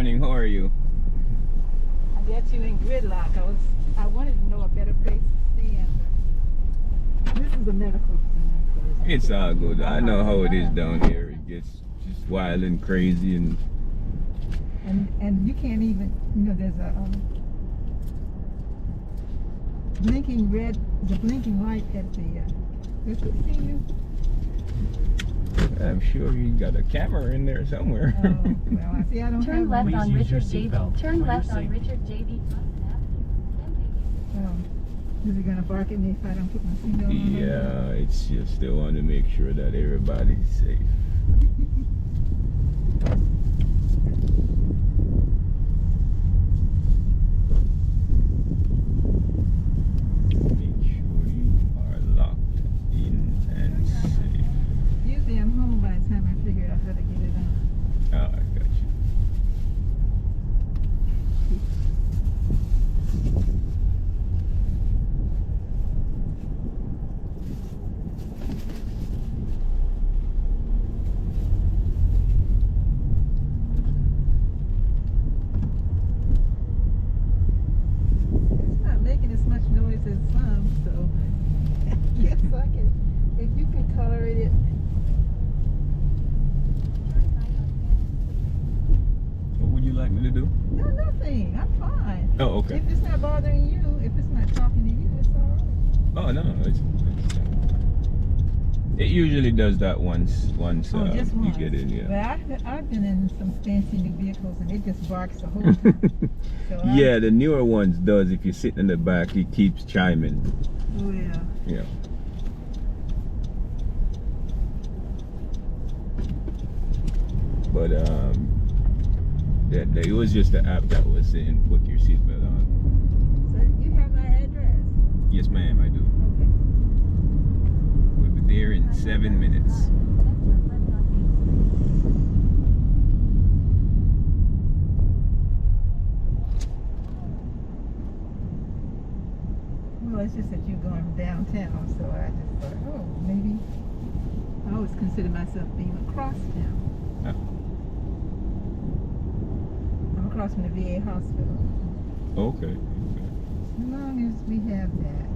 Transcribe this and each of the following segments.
morning. How are you? I got you in gridlock. I wanted to know a better place to stand. This is a medical center. It's all good. I know how it is down here. It gets just wild and crazy and you can't even, there's a blinking red, the blinking light at the, does it see you? I'm sure you got a camera in there somewhere. Oh, well, I see I don't Turn have left one. on Richard JB. Turn left on Richard JB. Is it gonna bark at me if I don't put my seatbelt on? Yeah, it's just they want to make sure that everybody's safe. Make sure you are locked in and safe. Usually I'm home by the time I figure out how to get it on. Oh, I got you. It's not making as much noise as some, so I guess I can, if you can tolerate it. What would you like me to do? No, nothing. I'm fine. Oh, okay. If it's not bothering you, if it's not talking to you, it's all right. Oh no, it usually does that once Just you once. get in, yeah. But I've been in some fancy new vehicles and it just barks the whole time. So Yeah, the newer ones does. If you're sitting in the back, it keeps chiming. Oh yeah. Yeah. But it was just the app that was saying put your seatbelt on. So you have my address? Yes, ma'am, I do. Okay. We'll be there in 7 minutes. Well, it's just that you're going downtown, so I just thought, oh, maybe. I always consider myself being across town. Oh. I'm across from the VA hospital. Okay. As long as we have that.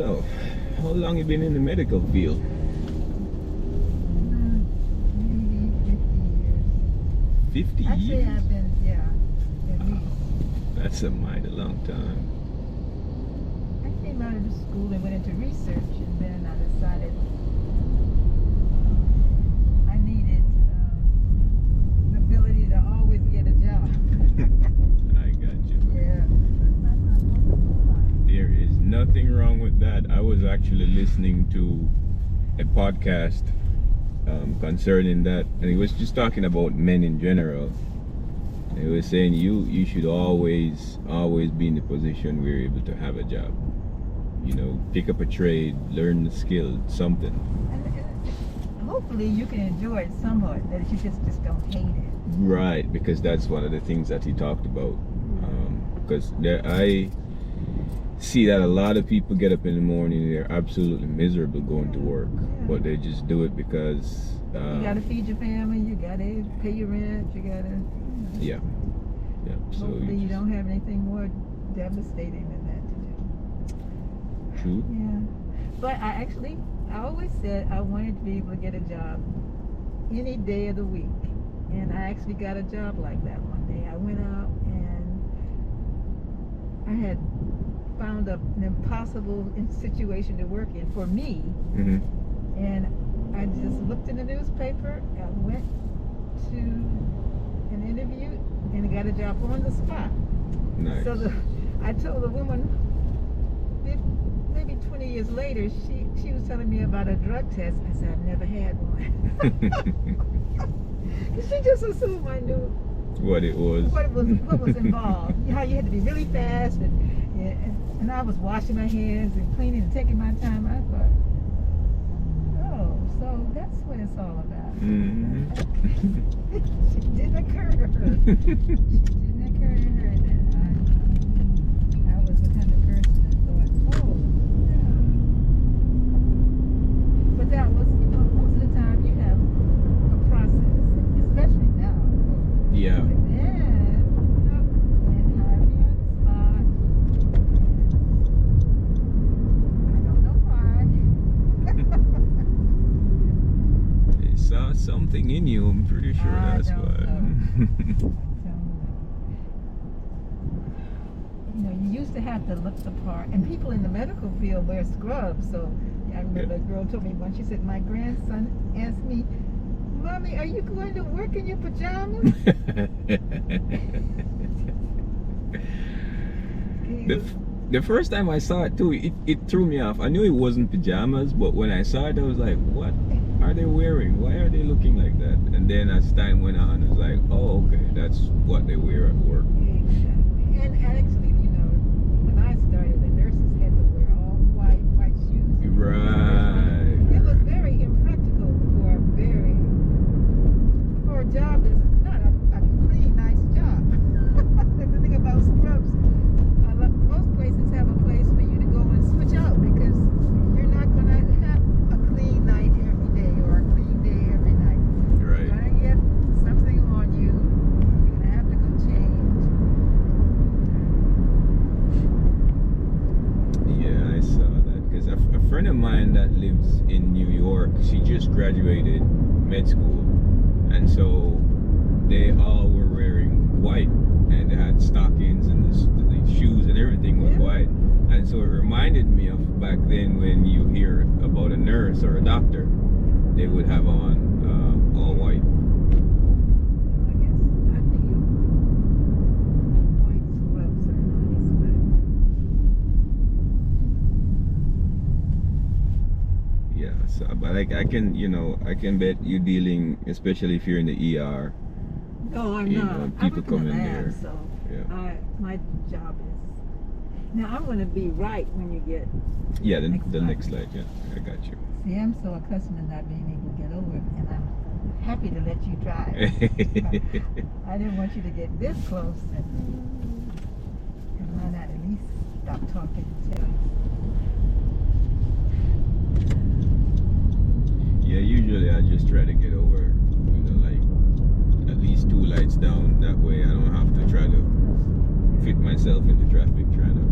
So, how long you been in the medical field? Maybe 50 years. 50 Actually, years? I've been, at least. That's a mighty long time. I came out of the school and went into research, and then I decided I needed the ability to always get a job. I got you. Yeah. There is nothing wrong with that. I was actually listening to a podcast concerning that, and he was just talking about men in general. He was saying you should always be in the position where you're able to have a job. You know, pick up a trade, learn the skill, something. And hopefully you can enjoy it somewhat, that you just don't hate it. Right, because that's one of the things that he talked about. Because I see that a lot of people get up in the morning and they're absolutely miserable going to work, but they just do it because you gotta feed your family, you gotta pay your rent, you gotta. Yeah. So hopefully you don't have anything more devastating than that to do. True. Yeah. But I always said I wanted to be able to get a job any day of the week. And I actually got a job like that one day. I went out and I had found an impossible situation to work in for me. Mm-hmm. And I just looked in the newspaper, I went to an interview, and I got a job on the spot. Nice. So I told the woman, maybe 20 years later, she was telling me about a drug test. I said, I've never had one. She just assumed I knew what it was. What was involved. How you had to be really fast, and I was washing my hands and cleaning and taking my time. I thought, oh, so that's what it's all about. Mm-hmm. It didn't occur to her. It didn't occur to her that I was the kind of person that thought, oh, yeah. But that was, most of the time you have a process, especially now. Yeah. And hire me on the spot. I don't know why. They saw something in you, I'm pretty sure that's I don't why. know. You used to have to look the part, and people in the medical field wear scrubs. So I remember a girl told me once, she said, my grandson asked me, Mommy, are you going to work in your pajamas? The first time I saw it too, it threw me off. I knew it wasn't pajamas, but when I saw it, I was like, what are they wearing? Why are they looking like that? And then as time went on, it was like, oh, okay, that's what they wear at work. Exactly. And actually, when I started, the nurses had to wear all white shoes. Right. It was very impractical for a job that's not a clean, nice job. The thing about scrubs, most places have a place for you to go and switch out, because you're not going to have a clean night every day or a clean day every night. Right. You're going to get something on you. You're going to have to go change. Yeah, I saw that because a friend of mine that lives in New York, she just graduated med school, and so they all were wearing white, and they had stockings and the shoes and everything was white. And so it reminded me of back then when you hear about a nurse or a doctor, they would have on all white. I think white scrubs are nice, but Yeah, so but I can bet you dealing, especially if you're in the ER. no, I'm You not. know, I people work come in the in lab, there. so Yeah. my job is. Now I'm going to be right when you get. Yeah, the Next next slide. slide. Yeah, I got you. See, I'm so accustomed to not being able to get over it, and I'm happy to let you drive. I didn't want you to get this close, and why not at least stop talking and tell you. Yeah, usually I just try to get over, like at least 2 lights down. That way I don't have to try to fit myself into traffic trying to